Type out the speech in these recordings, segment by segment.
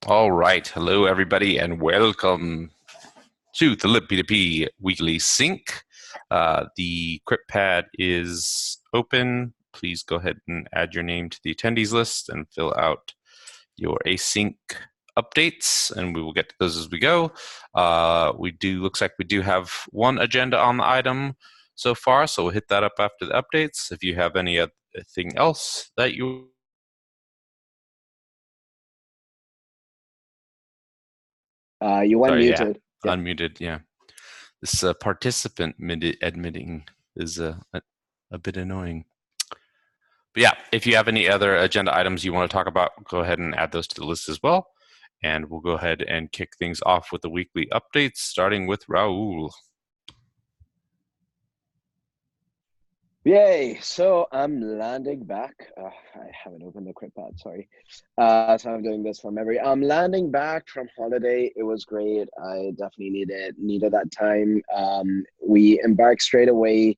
All right. Hello, everybody, and welcome to the libp2p weekly sync. The crypt pad is open. Please go ahead and add your name to the attendees list and fill out your async updates, and we will get to those as we go. Looks like we do have one agenda on the item so far, so we'll hit that up after the updates. If you have anything else that you You sorry, yeah, unmuted. Yeah. unmuted, yeah. This participant admitting is a bit annoying. But yeah, if you have any other agenda items you want to talk about, go ahead and add those to the list as well. And we'll go ahead and kick things off with the weekly updates, starting with Raul. Yay. So I'm landing back. I haven't opened the crypt pad, sorry. So I'm doing this from memory. I'm landing back from holiday. It was great. I definitely needed that time. We embarked straight away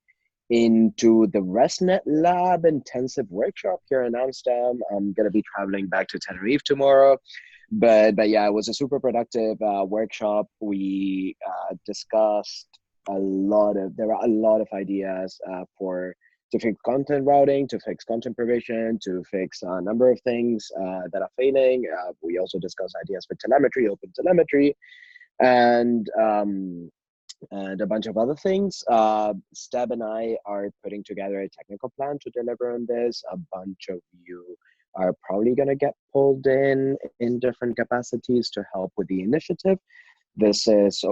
into the ResNet Lab intensive workshop here in Amsterdam. I'm gonna be traveling back to Tenerife tomorrow. But yeah, it was a super productive workshop. We discussed there are a lot of ideas to fix content routing, to fix content provision, to fix a number of things that are failing. We also discussed ideas for telemetry, open telemetry, and a bunch of other things. Steb and I are putting together a technical plan to deliver on this. A bunch of you are probably going to get pulled in different capacities to help with the initiative.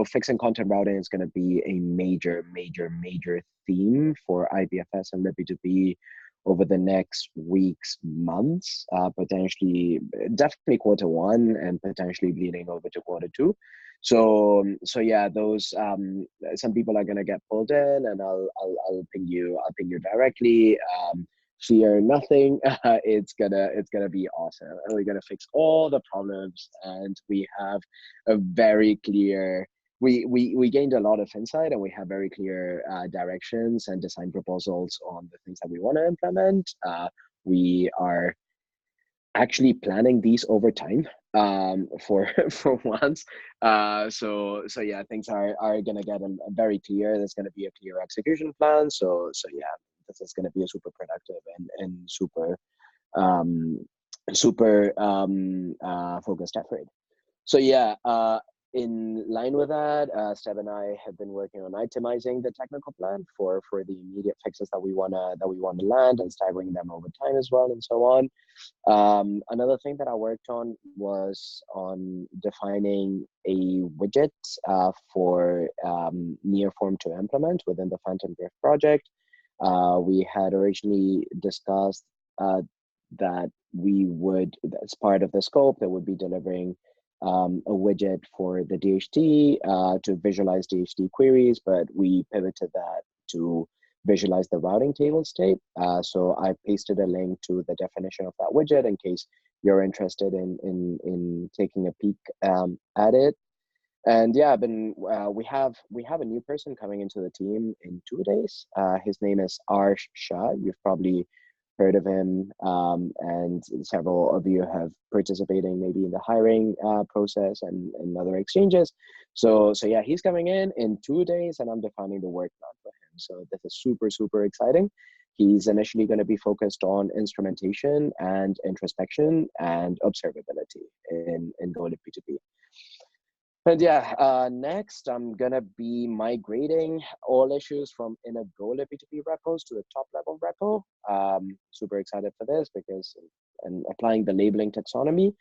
Fixing content routing is going to be a major theme for IPFS and libp2p over the next weeks, months, potentially, definitely quarter 1 and potentially bleeding over to quarter 2. So yeah, those some people are going to get pulled in, and I'll ping you directly. Fear nothing. It's gonna be awesome, and we're gonna fix all the problems, and we have a very clear we gained a lot of insight, and we have very clear directions and design proposals on the things that we want to implement. We are actually planning these over time for for once. So yeah, things are gonna get very clear. There's gonna be a clear execution plan. So yeah, this is gonna be a super productive and um, super focused effort. So yeah, in line with that, Steb and I have been working on itemizing the technical plan for the immediate fixes that we wanna land, and staggering them over time as well, and so on. Another thing that I worked on was on defining a widget for Nearform to implement within the Phantom Drift project. We had originally discussed that we would, as part of the scope, that would be delivering a widget for the DHT to visualize DHT queries, but we pivoted that to visualize the routing table state. So I pasted a link to the definition of that widget in case you're interested in taking a peek at it. And yeah, we have a new person coming into the team in 2 days. His name is Arsh Shah. You've probably heard of him, and several of you have participating maybe in the hiring process and other exchanges. So yeah, he's coming in 2 days, and I'm defining the work plan for him. So this is super exciting. He's initially going to be focused on instrumentation and introspection and observability in Go libp2p. And yeah, next I'm gonna be migrating all issues from inner Go libp2p repos to the top level repo. Super excited for this because and applying the labeling taxonomy.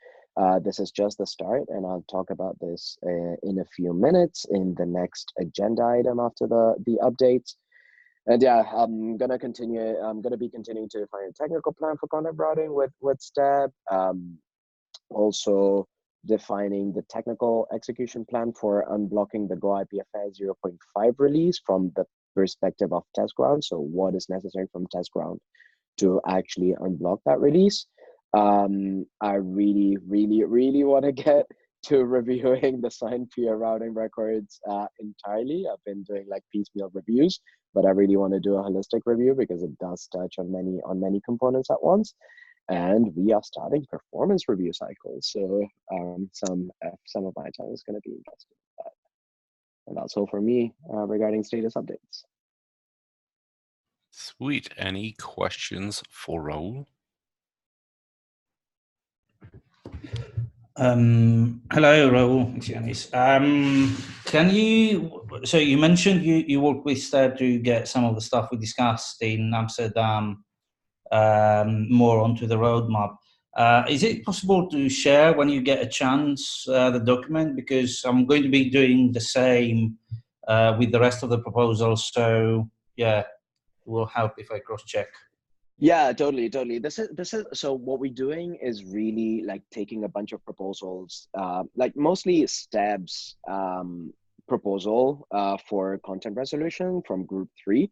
This is just the start, and I'll talk about this in a few minutes in the next agenda item after the updates. And yeah, I'm gonna be continuing to define a technical plan for content routing with Steb. Also defining the technical execution plan for unblocking the Go IPFS 0.5 release from the perspective of test ground. So what is necessary from test ground to actually unblock that release. I really want to get to reviewing the signed peer routing records entirely. I've been doing like piecemeal reviews, but I really want to do a holistic review because it does touch on many components at once. and we are starting performance review cycles. So some of my time is going to be invested in that. And that's all for me regarding status updates. Sweet. Any questions for Raul? Hello, Raul. It's Yanis. Can you? So you mentioned you work with Stead to get some of the stuff we discussed in Amsterdam more onto the roadmap. Is it possible to share when you get a chance the document? Because I'm going to be doing the same with the rest of the proposals. So yeah, it will help if I cross-check. Yeah, totally. This is so what we're doing is really like taking a bunch of proposals, like mostly Stab's proposal for content resolution from group 3,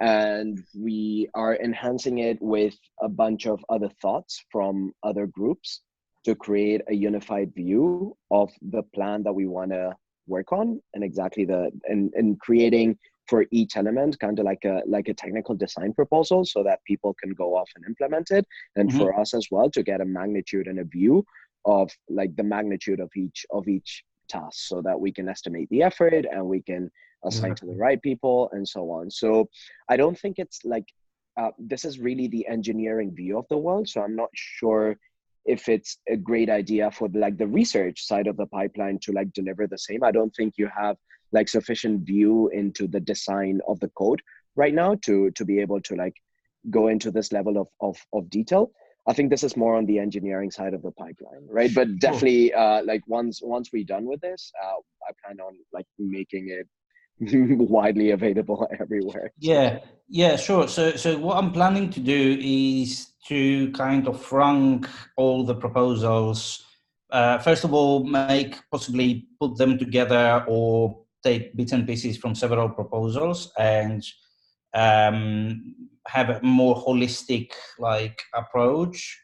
and we are enhancing it with a bunch of other thoughts from other groups to create a unified view of the plan that we want to work on, and exactly and creating for each element kind of like a technical design proposal so that people can go off and implement it, and for us as well to get a magnitude and a view of like the magnitude of each task so that we can estimate the effort and we can assign to the right people and so on. So I don't think it's like this is really the engineering view of the world, so I'm not sure if it's a great idea for the research side of the pipeline to like deliver the same. I don't think you have like sufficient view into the design of the code right now to be able to like go into this level of detail. I think this is more on the engineering side of the pipeline, right? But definitely like once we're done with this, I plan on like making it widely available everywhere. Yeah, sure. So what I'm planning to do is to kind of rank all the proposals. First of all, possibly put them together or take bits and pieces from several proposals and have a more holistic like approach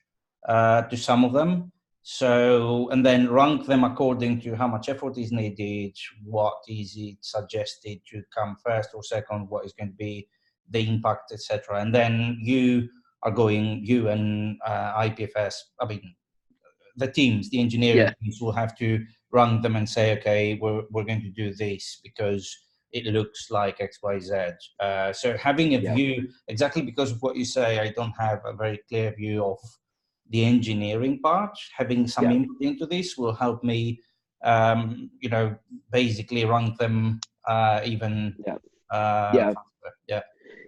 to some of them. So, and then rank them according to how much effort is needed, what is it suggested to come first or second, what is going to be the impact, etc. And then you and IPFS, I mean, the engineering teams will have to run them and say, okay, we're going to do this because it looks like X, Y, Z. So having a view, exactly because of what you say, I don't have a very clear view of the engineering part. Having some input into this will help me, basically rank them even faster.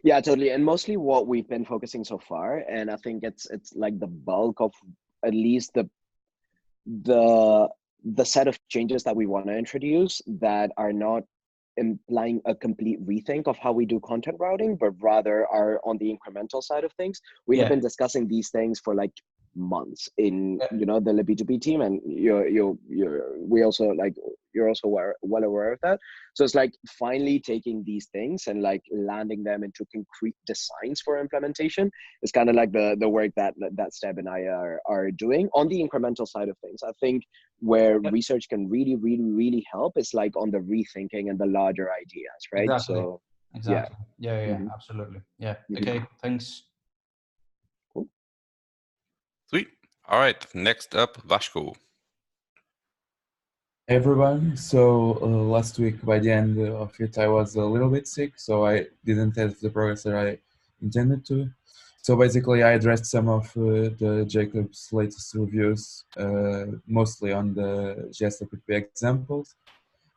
Yeah, totally. And mostly what we've been focusing so far, and I think it's like the bulk of at least the set of changes that we want to introduce that are not implying a complete rethink of how we do content routing, but rather are on the incremental side of things. We have been discussing these things for like months in the libp2p team, and you're also well aware of that. So it's like finally taking these things and like landing them into concrete designs for implementation is kind of like the work that Steb and I are doing on the incremental side of things. I think where research can really help is like on the rethinking and the larger ideas, right? Exactly. Absolutely. Okay, thanks. Cool. Sweet. All right, next up, Vashko. Hey everyone. So last week, by the end of it, I was a little bit sick, so I didn't have the progress that I intended to. So basically, I addressed some of the Jacob's latest reviews, mostly on the GSWP examples.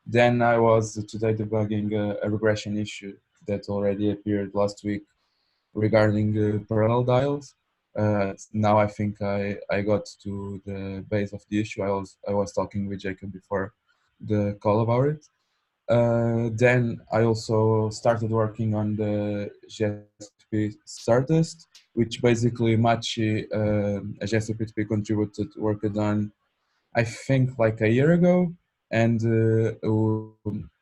Then I was today debugging a regression issue that already appeared last week regarding parallel dials. Now I think I got to the base of the issue. I was talking with Jacob before the call about it. Then I also started working on the GSP Stardust, which basically Machi, a GSP contributed work done, I think like a year ago, and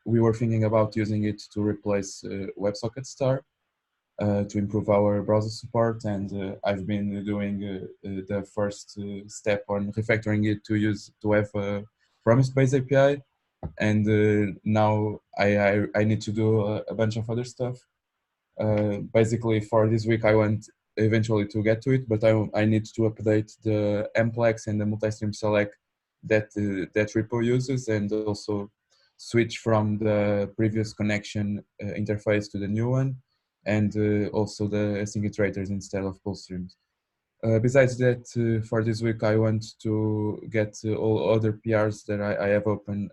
we were thinking about using it to replace WebSocket Star. To improve our browser support, and I've been doing the first step on refactoring it to have a promise-based API, and now I need to do a bunch of other stuff. Basically, for this week, I went eventually to get to it, but I need to update the Mplex and the multi-stream select that that repo uses, and also switch from the previous connection interface to the new one, and also the async iterators instead of pull streams. Besides that, for this week, I want to get all other PRs that I have open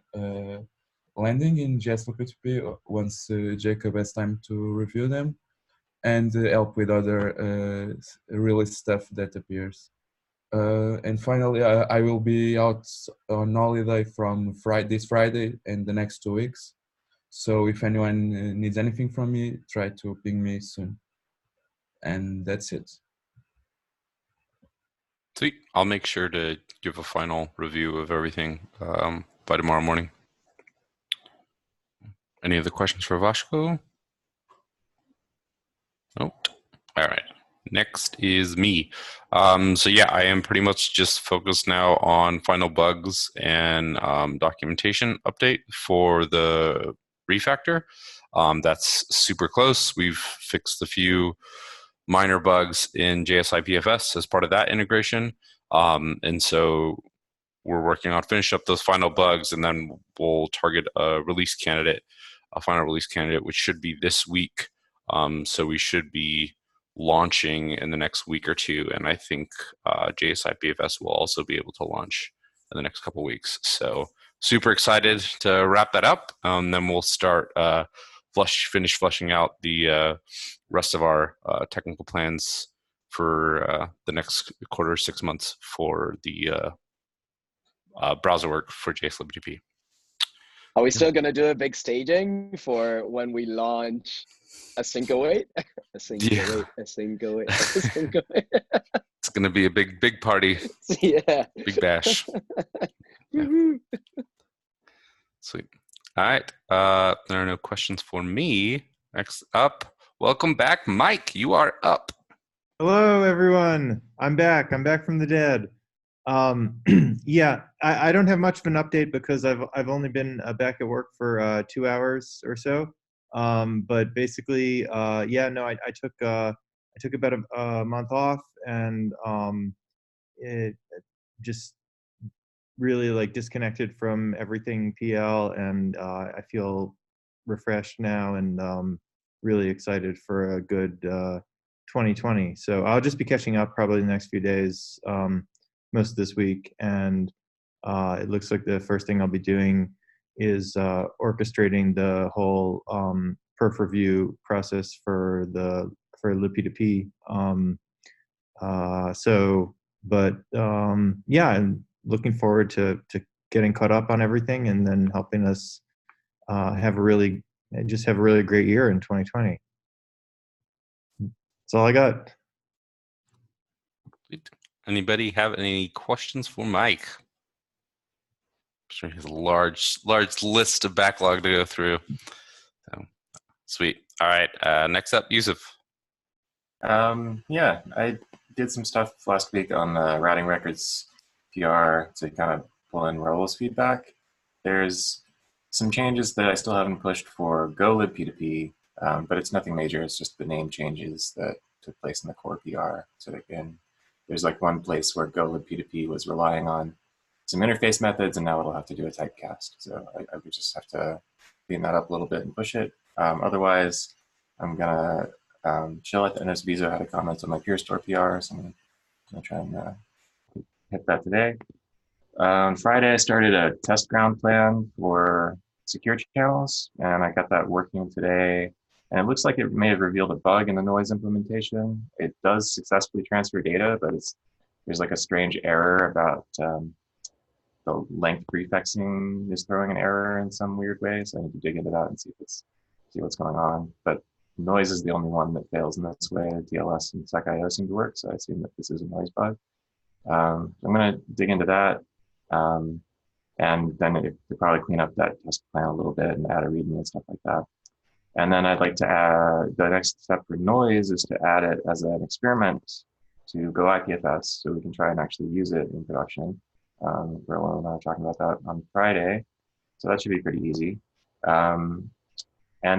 landing in libp2p once Jacob has time to review them, and help with other release stuff that appears. And finally, I will be out on holiday from this Friday and the next 2 weeks. So if anyone needs anything from me, try to ping me soon. And that's it. Sweet. I'll make sure to give a final review of everything by tomorrow morning. Any other questions for Vashko? Nope. All right. Next is me. So yeah, I am pretty much just focused now on final bugs and documentation update for the refactor. That's super close. We've fixed a few minor bugs in JSIPFS as part of that integration. And so we're working on finish up those final bugs, and then we'll target a release candidate, a final release candidate, which should be this week. So we should be launching in the next week or two, and I think JSIPFS will also be able to launch in the next couple of weeks. So super excited to wrap that up. Then we'll start finish fleshing out the rest of our technical plans for the next quarter, 6 months for the browser work for JSLib2p. Are we still going to do a big staging for when we launch Async-await? Async-await, Async-await, Async-await. It's going to be a big party. Yeah. Big bash. Yeah. Sweet. All right. There are no questions for me. Next up, welcome back, Mike. You are up. Hello, everyone. I'm back. I'm back from the dead. Yeah, I don't have much of an update because I've only been back at work for 2 hours or so. But basically, yeah, no, I took about a month off, and it just really like disconnected from everything PL, and I feel refreshed now, and really excited for a good 2020. So I'll just be catching up probably the next few days, most of this week, and it looks like the first thing I'll be doing is orchestrating the whole perf review process for libp2p. Yeah, I'm looking forward to getting caught up on everything, and then helping us have a really great year in 2020. That's all I got. Anybody have any questions for Mike? I'm sure he has a large list of backlog to go through. So, sweet. All right. Next up, Yusuf. Yeah, I did some stuff last week on the routing records PR to kind of pull in roles feedback. There's some changes that I still haven't pushed for Go libp2p, but it's nothing major. It's just the name changes that took place in the core PR. So again, there's like one place where Go libp2p was relying on some interface methods, and now it'll have to do a typecast. So I would just have to clean that up a little bit and push it. Otherwise, I'm gonna chill at the NSViso had a comment on my Pure Store PR, so I'm gonna try and hit that today. On Friday, I started a test ground plan for secure channels, and I got that working today. And it looks like it may have revealed a bug in the noise implementation. It does successfully transfer data, but there's like a strange error about the length prefixing is throwing an error in some weird way. So I need to dig into that and see what's going on. But noise is the only one that fails in this way. DLS and SecIO seem to work, so I assume that this is a noise bug. I'm going to dig into that, and then to probably clean up that test plan a little bit and add a README and stuff like that. And then I'd like to add, the next step for noise is to add it as an experiment to Go IPFS, so we can try and actually use it in production. Verlo and I were talking about that on Friday, so that should be pretty easy. And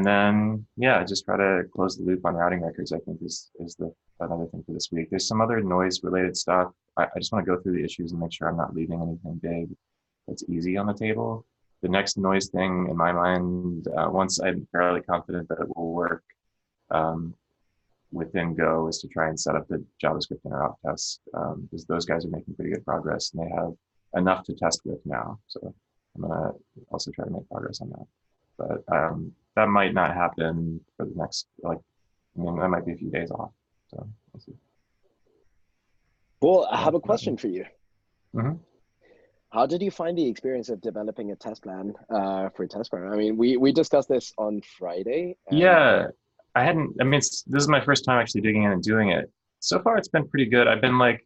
then, yeah, just try to close the loop on routing records, I think is the another thing for this week. There's some other noise-related stuff. I just want to go through the issues and make sure I'm not leaving anything big that's easy on the table. The next noise thing in my mind, once I'm fairly confident that it will work within Go, is to try and set up the JavaScript interop test, because those guys are making pretty good progress and they have enough to test with now. So I'm gonna also try to make progress on that. But that might not happen for the next, like, I mean, that might be a few days off. So we'll see. Well, I have a question for you. Mm-hmm. How did you find the experience of developing a test plan for TestPlan? I mean, we discussed this on Friday. Yeah, I hadn't, I mean, this is my first time actually digging in and doing it. So far, it's been pretty good. I've been like,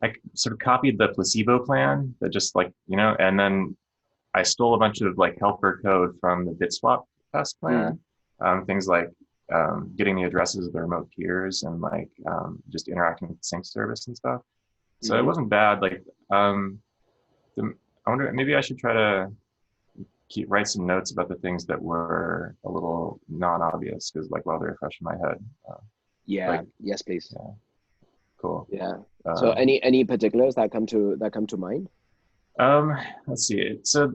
I sort of copied the placebo plan that just like, you know, and then I stole a bunch of like helper code from the bitswap test plan. Things like getting the addresses of the remote peers and like just interacting with the sync service and stuff. So it wasn't bad. Like, I wonder, maybe I should try to write some notes about the things that were a little non-obvious, because like while they're fresh in my head. Yeah. Like, Yes, please. yeah. Cool. Yeah. So any particulars that come to mind? Let's see. So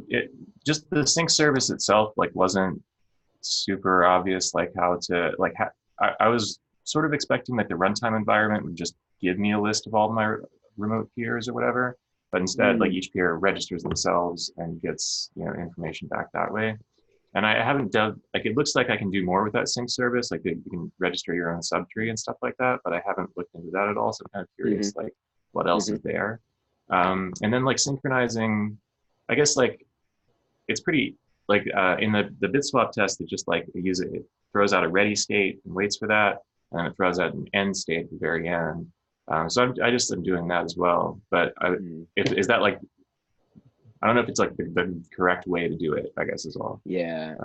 just the sync service itself like wasn't super obvious, like how to like I was sort of expecting like the runtime environment would just give me a list of all my remote peers or whatever, but instead like each peer registers themselves and gets, you know, information back that way. And I haven't done, like, it looks like I can do more with that sync service, like you can register your own subtree and stuff like that, but I haven't looked into that at all. So I'm kind of curious, like what else is there. And then like synchronizing, I guess like it's pretty like in the bitswap test, it just like it throws out a ready state and waits for that, and then it throws out an end state at the very end. So I just am doing that as well. But is that like, I don't know if it's like the correct way to do it, I guess, is all. Yeah.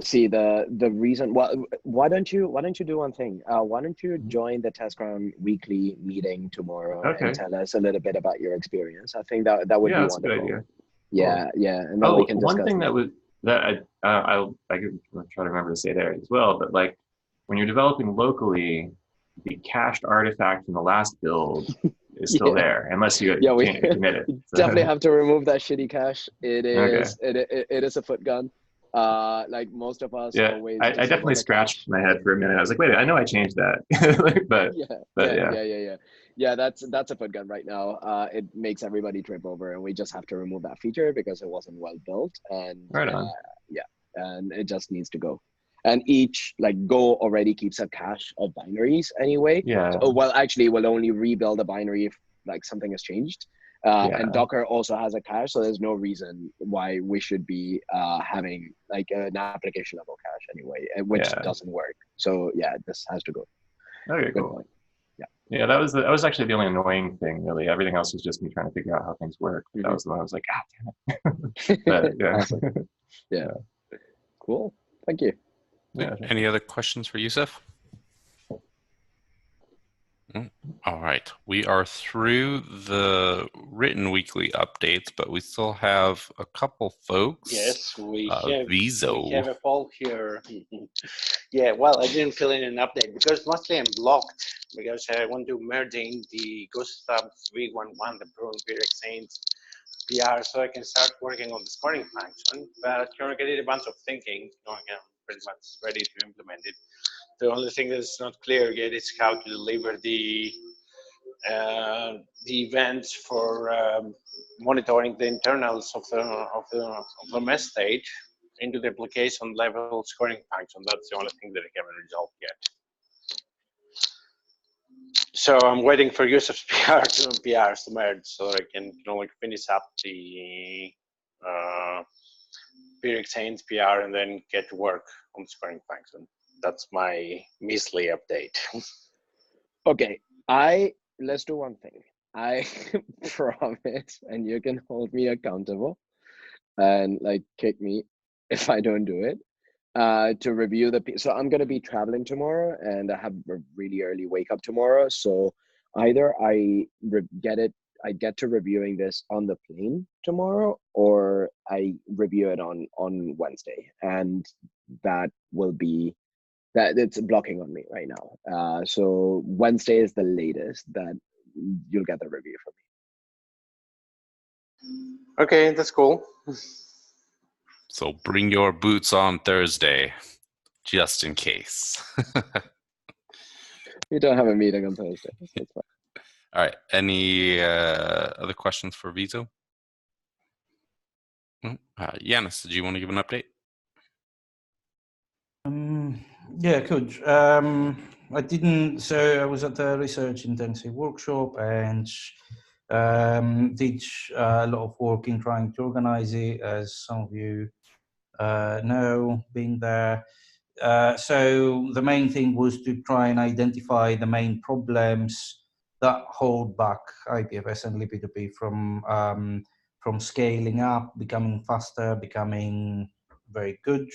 See, the reason, why don't you do one thing? Why don't you join the TestGround weekly meeting tomorrow and tell us a little bit about your experience? I think that would be wonderful. That's a good idea. Yeah, cool. Yeah, and then we can discuss. One thing I'll try to remember to say there as well, but like when you're developing locally, the cached artifact from the last build is still there, unless you can't commit it. So. Definitely have to remove that shitty cache. It is it is a foot gun. Like most of us always. I definitely scratched my head for a minute. I was like, wait, I know I changed that, Yeah, that's a foot gun right now. It makes everybody trip over, and we just have to remove that feature because it wasn't well built, and right on. And it just needs to go. And each like Go already keeps a cache of binaries anyway. Yeah. So, well, actually, we'll only rebuild a binary if like something has changed. And Docker also has a cache, so there's no reason why we should be having like an application level cache anyway, which doesn't work. So yeah, this has to go. Okay, Good cool. point. Yeah, that was actually the only annoying thing, really. Everything else was just me trying to figure out how things work. That was the one I was like, damn it. But, yeah. Awesome. Yeah. Cool. Thank you. Yeah. Any other questions for Yusuf? All right. We are through the written weekly updates, but we still have a couple folks. Yes, we have a poll here. Yeah, well, I didn't fill in an update because mostly I'm blocked because I want to merging the Github 311, the Prune Saints PR, so I can start working on the scoring function. But currently I did a bunch of thinking, I'm pretty much ready to implement it. The only thing that's not clear yet is how to deliver the events for monitoring the internals of the mesh state into the application level scoring function. That's the only thing that I haven't resolved yet. So I'm waiting for Yusuf's PRs to merge so that I can finish up the peer exchange PR and then get to work on the scoring function. That's my measly update. Okay, let's do one thing. I promise, and you can hold me accountable and like kick me if I don't do it, to review so I'm going to be traveling tomorrow and I have a really early wake up tomorrow. So either I get to reviewing this on the plane tomorrow, or I review it on Wednesday. And that will be that it's blocking on me right now. So Wednesday is the latest that you'll get the review from me. Okay, that's cool. So bring your boots on Thursday, just in case. We don't have a meeting on Thursday, so it's fine. All right. Any other questions for Vizo? Yanis, did you want to give an update? Yeah, good. I didn't. So I was at a research intensive workshop and did a lot of work in trying to organize it, as some of you know, being there. So the main thing was to try and identify the main problems that hold back IPFS and libp2p from scaling up, becoming faster, becoming very good,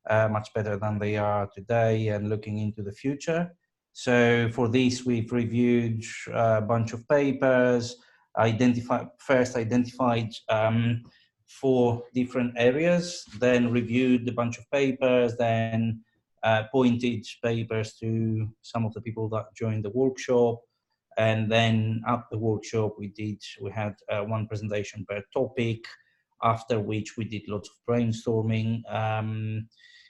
much better than they are today, and looking into the future. So for this, we've reviewed a bunch of papers, identified 4 different areas, then reviewed a bunch of papers, then pointed papers to some of the people that joined the workshop. And then at the workshop, we had 1 presentation per topic, after which we did lots of brainstorming.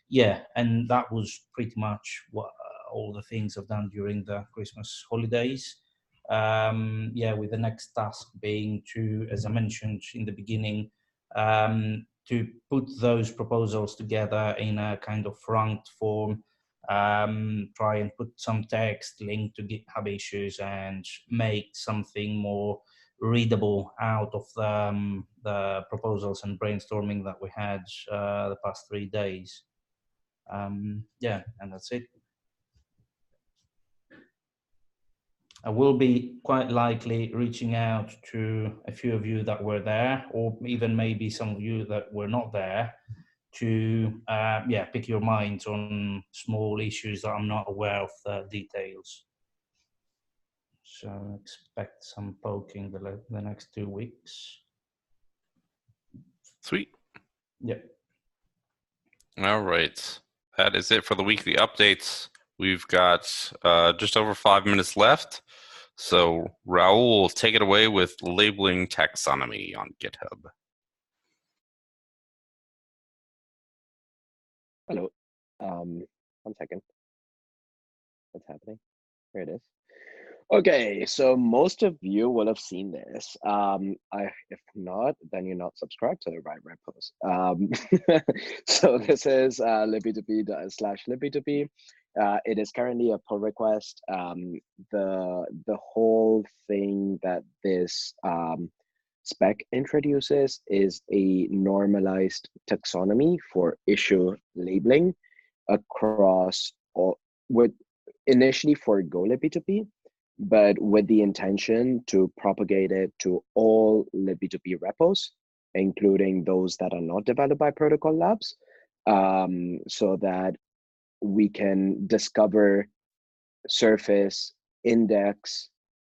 Yeah, and that was pretty much what all the things I've done during the Christmas holidays. Yeah, with the next task being to, as I mentioned in the beginning, to put those proposals together in a kind of ranked form, try and put some text linked to GitHub issues and make something more readable out of the proposals and brainstorming that we had the past 3 days. Yeah, and that's it. I will be quite likely reaching out to a few of you that were there, or even maybe some of you that were not there, to yeah, pick your minds on small issues that I'm not aware of the details. So expect some poking the next 2 weeks. Sweet. Yep. All right. That is it for the weekly updates. We've got just over 5 minutes left. So Raul, take it away with labeling taxonomy on GitHub. Hello. 1 second. What's happening? Here it is. Okay, so most of you will have seen this. If not, then you're not subscribed to the right repos. So this is libp2p/libp2p. It is currently a pull request. The whole thing that this spec introduces is a normalized taxonomy for issue labeling across all, initially for Go libp2p, but with the intention to propagate it to all libp2p repos, including those that are not developed by Protocol Labs, so that we can discover, surface, index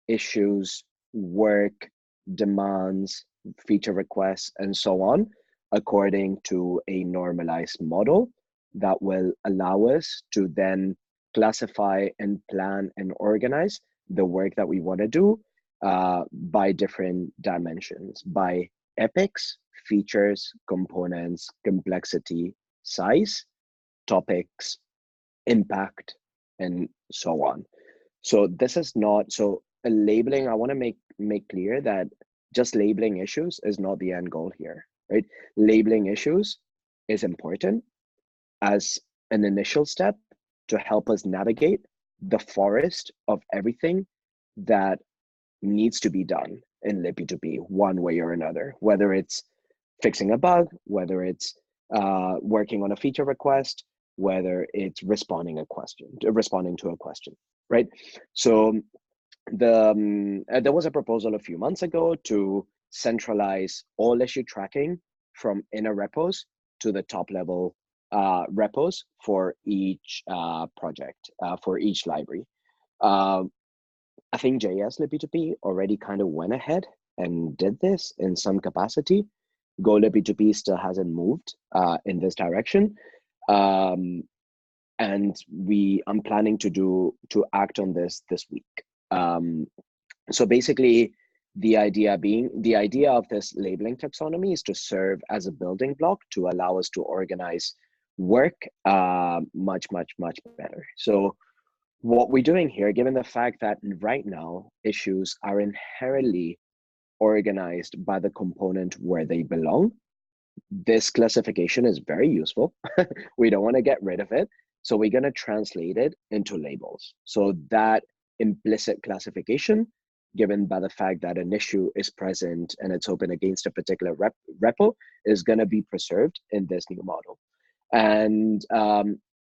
issues, work, demands, feature requests, and so on, according to a normalized model that will allow us to then classify and plan and organize the work that we want to do by different dimensions, by epics, features, components, complexity, size, topics, impact, and so on. So this is not, so a labeling, I want to make clear that just labeling issues is not the end goal here, right? Labeling issues is important as an initial step to help us navigate the forest of everything that needs to be done in libp2p one way or another, whether it's fixing a bug, whether it's working on a feature request, whether it's responding to a question, right? So there was a proposal a few months ago to centralize all issue tracking from inner repos to the top level repos for each project, for each library. I think JS libp2p already kind of went ahead and did this in some capacity. Go libp2p still hasn't moved in this direction. and I'm planning to act on this week. So basically, the idea of this labeling taxonomy is to serve as a building block to allow us to organize work much better. So what we're doing here, given the fact that right now issues are inherently organized by the component where they belong, this classification is very useful. We don't want to get rid of it. So we're going to translate it into labels. So that implicit classification, given by the fact that an issue is present and it's open against a particular repo, is going to be preserved in this new model. And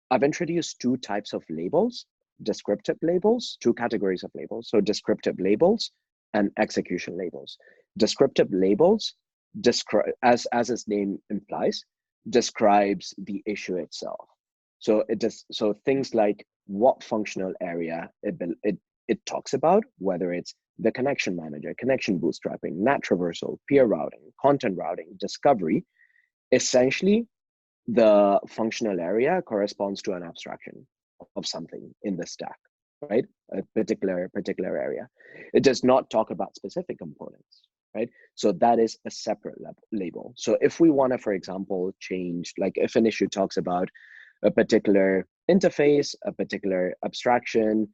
I've introduced two types of labels, descriptive labels, two categories of labels. So descriptive labels and execution labels. Descriptive labels, as its name implies, describes the issue itself. So things like what functional area it talks about, whether it's the connection manager, connection bootstrapping, NAT traversal, peer routing, content routing, discovery. Essentially, the functional area corresponds to an abstraction of something in the stack, right? A particular area. It does not talk about specific components, right? So that is a separate label. So if we want to, for example, change, like if an issue talks about a particular interface, a particular abstraction,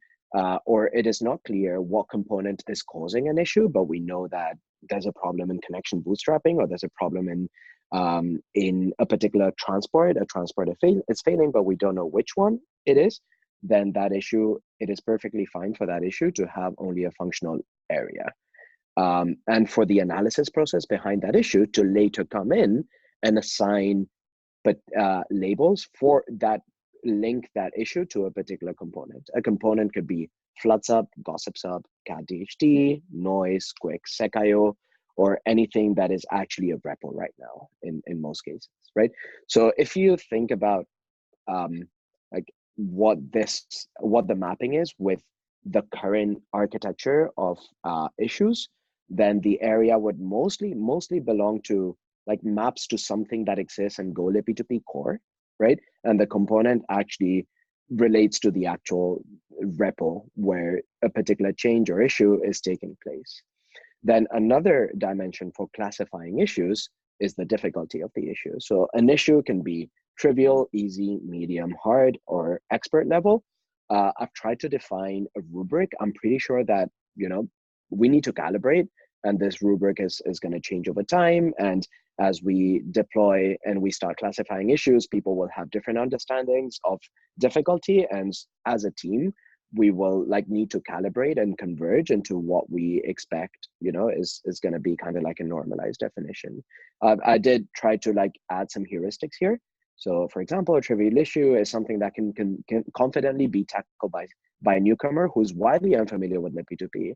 or it is not clear what component is causing an issue, but we know that there's a problem in connection bootstrapping, or there's a problem in a particular transport, a transport is failing, but we don't know which one it is, then that issue, it is perfectly fine for that issue to have only a functional area. And for the analysis process behind that issue to later come in and assign labels for that, link that issue to a particular component. A component could be FloodSub, GossipSub, CatDHT, Noise, Quick, SecIO, or anything that is actually a repo right now in most cases, right? So if you think about like what the mapping is with the current architecture of issues, then the area would mostly belong to, like, maps to something that exists in Go libp2p core, right? And the component actually relates to the actual repo where a particular change or issue is taking place. Then another dimension for classifying issues is the difficulty of the issue. So an issue can be trivial, easy, medium, hard, or expert level. I've tried to define a rubric. I'm pretty sure that, we need to calibrate, and this rubric is going to change over time. And as we deploy and we start classifying issues, people will have different understandings of difficulty. And as a team, we will need to calibrate and converge into what we expect, is going to be kind of like a normalized definition. I did try to add some heuristics here. So for example, a trivial issue is something that can confidently be tackled by a newcomer who's widely unfamiliar with libp2p.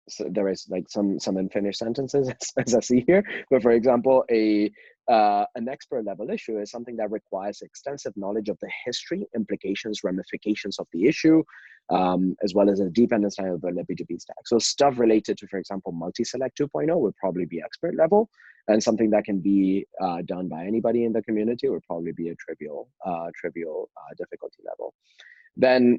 So there is some unfinished sentences as I see here, but for example, an expert level issue is something that requires extensive knowledge of the history, implications, ramifications of the issue, as well as a deep understanding of the libp2p stack. So stuff related to, for example, multi-select 2.0 would probably be expert level, and something that can be done by anybody in the community would probably be a trivial difficulty level. Then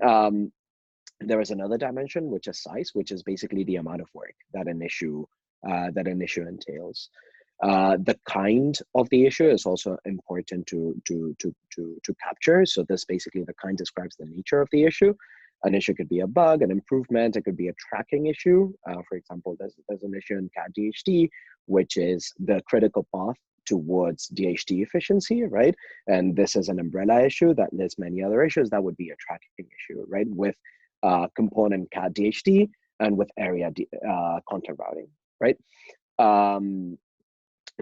there is another dimension, which is size, which is basically the amount of work that an issue entails. The kind of the issue is also important to capture. So this basically, the kind describes the nature of the issue. An issue could be a bug, an improvement. It could be a tracking issue. For example, there's an issue in CatDHT, which is the critical path towards DHT efficiency, right? And this is an umbrella issue that lists many other issues. That would be a tracking issue, right? With component CatDHT and with area content routing, right?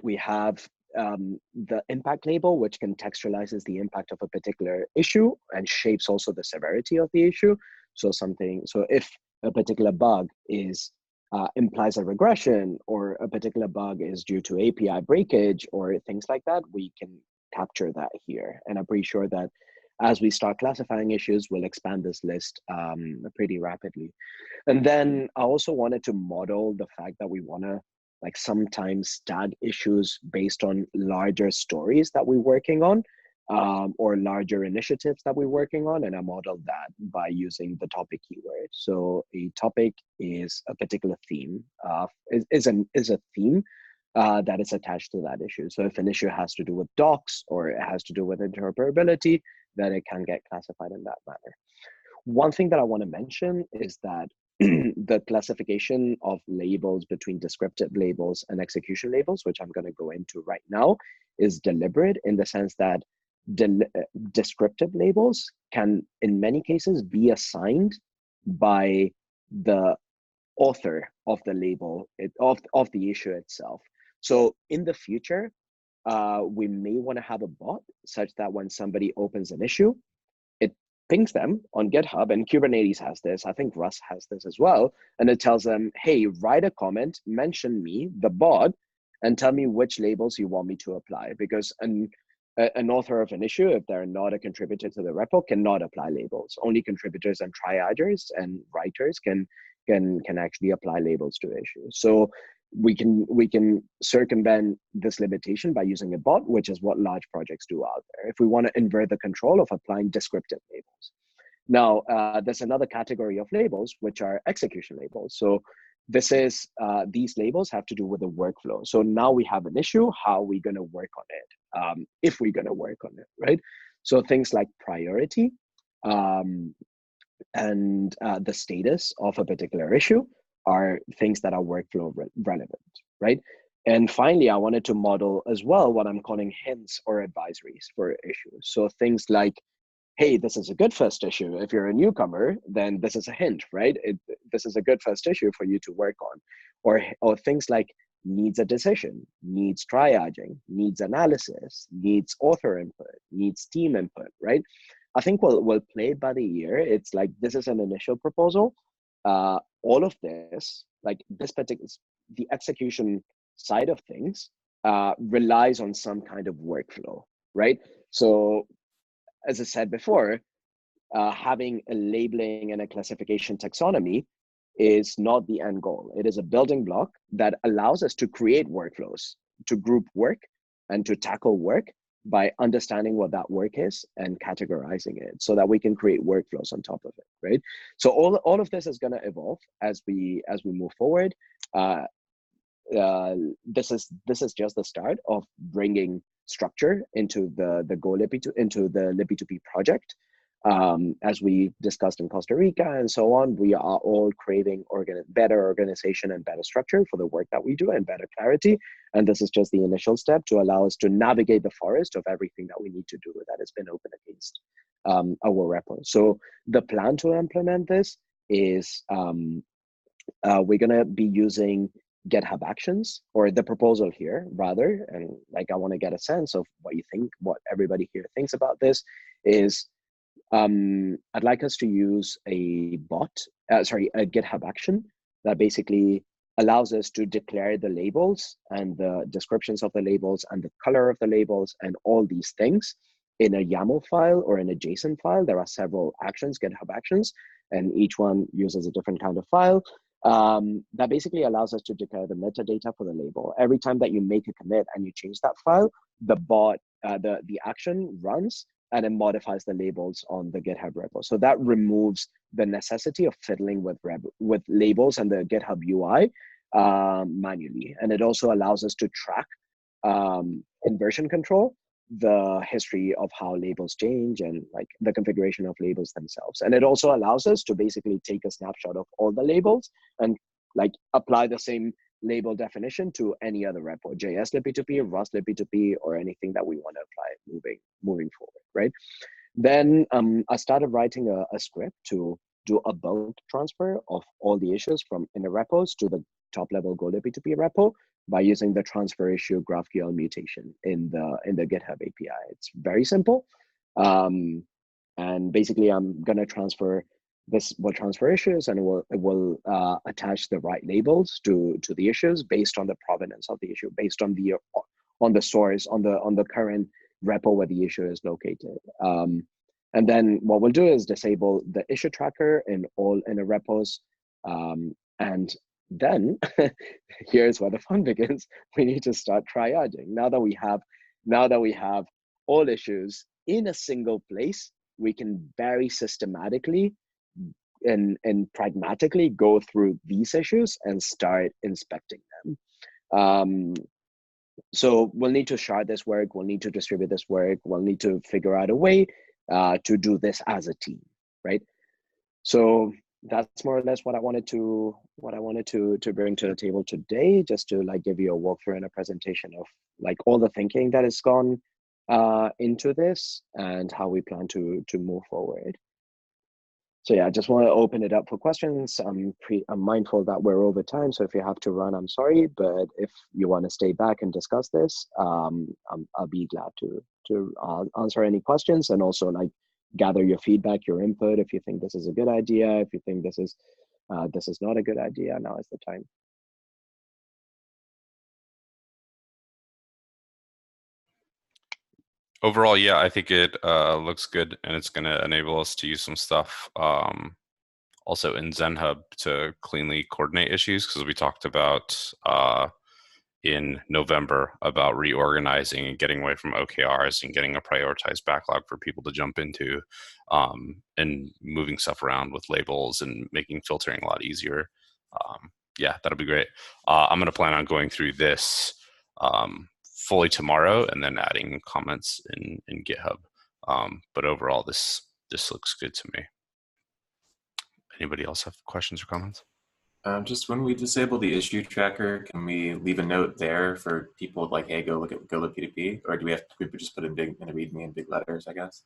We have the impact label, which contextualizes the impact of a particular issue and shapes also the severity of the issue. So if a particular bug implies a regression, or a particular bug is due to API breakage or things like that, we can capture that here. And I'm pretty sure that as we start classifying issues, we'll expand this list pretty rapidly. And then I also wanted to model the fact that we want to sometimes tag issues based on larger stories that we're working on. or larger initiatives that we're working on, and I modeled that by using the topic keyword. So a topic is a particular theme, is a theme that is attached to that issue. So if an issue has to do with docs or it has to do with interoperability, then it can get classified in that manner. One thing that I want to mention is that the classification of labels between descriptive labels and execution labels, which I'm going to go into right now, is deliberate in the sense that descriptive labels can, in many cases, be assigned by the author of the label, of the issue itself. So in the future, we may want to have a bot such that when somebody opens an issue, it pings them on GitHub, and Kubernetes has this, I think Rust has this as well, and it tells them, hey, write a comment, mention me, the bot, and tell me which labels you want me to apply, because an author of an issue, if they're not a contributor to the repo, cannot apply labels. Only contributors and triagers and writers can actually apply labels to issues. So we can circumvent this limitation by using a bot, which is what large projects do out there, if we want to invert the control of applying descriptive labels. Now, there's another category of labels, which are execution labels. So this is, these labels have to do with the workflow. So now we have an issue, how are we going to work on it? If we're going to work on it, right? So things like priority and the status of a particular issue are things that are workflow relevant, right? And finally, I wanted to model as well what I'm calling hints or advisories for issues. So things like, hey, this is a good first issue. If you're a newcomer, then this is a hint, right? This is a good first issue for you to work on. Or things like needs a decision, needs triaging, needs analysis, needs author input, needs team input, right? I think we'll play by the ear. It's like, this is an initial proposal. All of this, like this particular, the execution side of things relies on some kind of workflow, right? So as I said before, having a labeling and a classification taxonomy is not the end goal. It is a building block that allows us to create workflows, to group work and to tackle work by understanding what that work is and categorizing it so that we can create workflows on top of it, right? So all of this is going to evolve as we move forward. This is just the start of bringing structure into the Go libp2p project. As we discussed in Costa Rica and so on, we are all craving better organization and better structure for the work that we do and better clarity. And this is just the initial step to allow us to navigate the forest of everything that we need to do that has been open against our repo. So the plan to implement this is we're going to be using GitHub Actions, or the proposal here rather, and like I want to get a sense of what you think, what everybody here thinks about this, is I'd like us to use a GitHub action that basically allows us to declare the labels and the descriptions of the labels and the color of the labels and all these things in a YAML file or in a JSON file. There are several actions, GitHub Actions, and each one uses a different kind of file. That basically allows us to declare the metadata for the label. Every time that you make a commit and you change that file, the bot, the action runs and it modifies the labels on the GitHub repo. So that removes the necessity of fiddling with labels and the GitHub UI manually. And it also allows us to track in version control the history of how labels change and like the configuration of labels themselves. And it also allows us to basically take a snapshot of all the labels and like apply the same label definition to any other repo, JS libp2p, Rust libp2p, or anything that we want to apply moving forward, right? Then I started writing a script to do a bulk transfer of all the issues from inner repos to the top level Go libp2p repo by using the transfer issue GraphQL mutation in the GitHub API. It's very simple. And basically I'm gonna transfer this will transfer issues, and it will attach the right labels to the issues based on the provenance of the issue, based on the source, on the current repo where the issue is located. And then what we'll do is disable the issue tracker in all inner repos. And then here's where the fun begins. We need to start triaging. Now that we have all issues in a single place, we can very systematically and pragmatically go through these issues and start inspecting them. So we'll need to shard this work, we'll need to distribute this work, we'll need to figure out a way to do this as a team, right? So that's more or less what I wanted to bring to the table today, just to like give you a walkthrough and a presentation of like all the thinking that has gone into this and how we plan to move forward. So yeah, I just want to open it up for questions. I'm mindful that we're over time, so if you have to run, I'm sorry. But if you want to stay back and discuss this, I'll be glad to answer any questions and also like gather your feedback, your input. If you think this is a good idea, if you think this is not a good idea, now is the time. Overall, yeah, I think it looks good, and it's going to enable us to use some stuff also in ZenHub to cleanly coordinate issues, because we talked about in November about reorganizing and getting away from OKRs and getting a prioritized backlog for people to jump into, and moving stuff around with labels and making filtering a lot easier. Yeah, that'll be great. I'm going to plan on going through this fully tomorrow and then adding comments in GitHub. But overall, this looks good to me. Anybody else have questions or comments? Just when we disable the issue tracker, can we leave a note there for people like, hey, go look at libp2p, or do we have to just put in a README in big letters, I guess?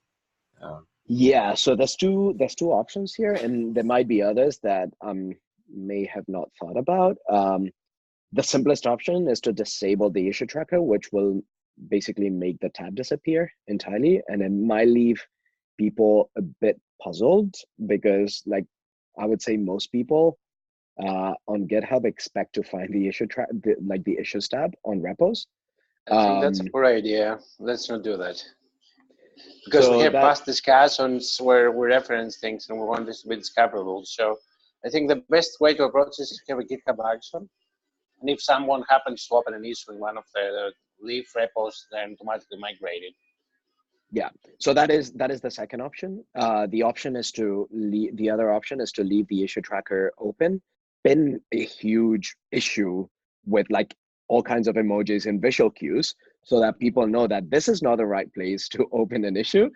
Yeah, so there's two options here, and there might be others that may have not thought about. The simplest option is to disable the issue tracker, which will basically make the tab disappear entirely, and it might leave people a bit puzzled because, like, I would say most people on GitHub expect to find the issue the issues tab on repos. I think that's a poor idea. Let's not do that. Because we have past discussions where we reference things and we want this to be discoverable. So I think the best way to approach this is to have a GitHub action. And if someone happens to open an issue in one of the leaf repos, then automatically migrate it. Yeah, so that is the second option. The option is to leave. The other option is to leave the issue tracker open. Been a huge issue with like all kinds of emojis and visual cues, so that people know that this is not the right place to open an issue.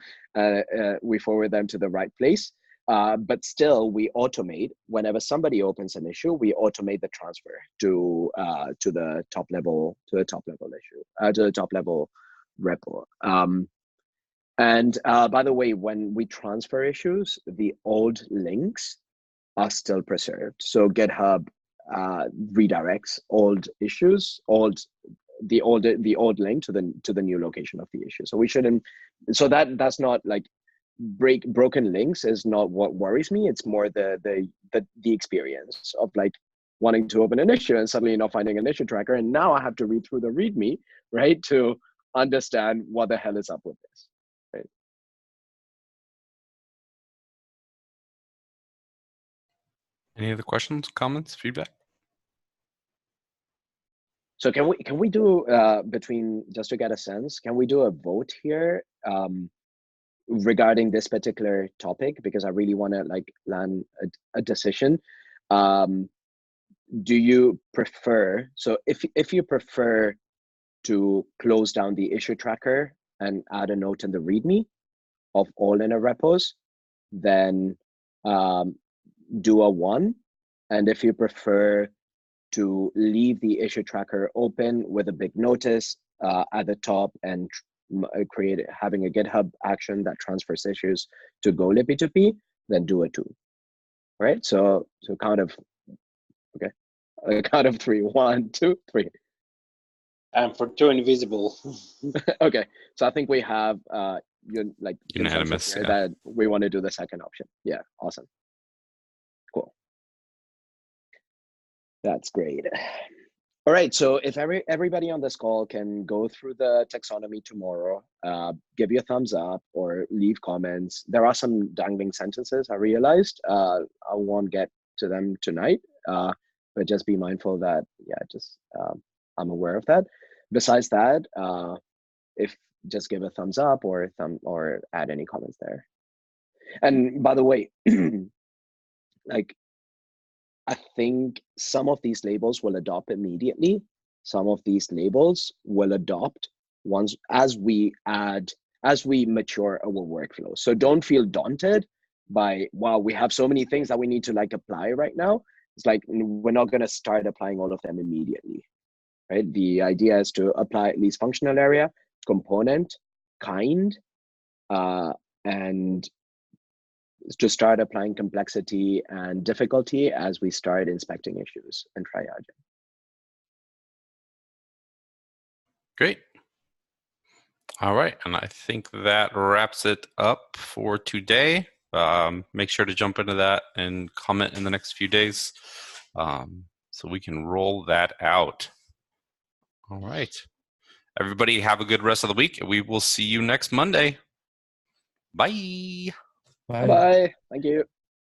We forward them to the right place. But still, we automate whenever somebody opens an issue. We automate the transfer to the top level issue, to the top level repo. And by the way, when we transfer issues, the old links are still preserved. So GitHub redirects old issues, the old link to the new location of the issue. So we shouldn't. So that's not like broken links is not what worries me. It's more the experience of like wanting to open an issue and suddenly not finding an issue tracker, and now I have to read through the README, right, to understand what the hell is up with this. Right. Any other questions, comments, feedback? So can we do between, just to get a sense, can we do a vote here regarding this particular topic, because I really want to like land a decision. Do you prefer, so if you prefer to close down the issue tracker and add a note in the README of all inner repos, then do a 1. And if you prefer to leave the issue tracker open with a big notice at the top and having a GitHub action that transfers issues to go libp2p, then do a 2. Right? So count of, okay, a count of 3. 1, 2, 3. And for 2 invisible. Okay, so I think we have unanimous, here that we want to do the second option. Yeah, awesome. Cool. That's great. All right, so if everybody on this call can go through the taxonomy tomorrow, give you a thumbs up or leave comments. There are some dangling sentences, I realized. I won't get to them tonight, but just be mindful that, yeah, just I'm aware of that. Besides that, if just give a thumbs up or add any comments there. And by the way, like, I think some of these labels will adopt immediately. Some of these labels will adopt once as we mature our workflow. So don't feel daunted by, wow, we have so many things that we need to like apply right now. It's like, we're not going to start applying all of them immediately, right? The idea is to apply at least functional area, component, kind, and to start applying complexity and difficulty as we start inspecting issues and triaging. Great. All right, and I think that wraps it up for today. Make sure to jump into that and comment in the next few days so we can roll that out. All right. Everybody have a good rest of the week, and we will see you next Monday. Bye. Bye. Thank you.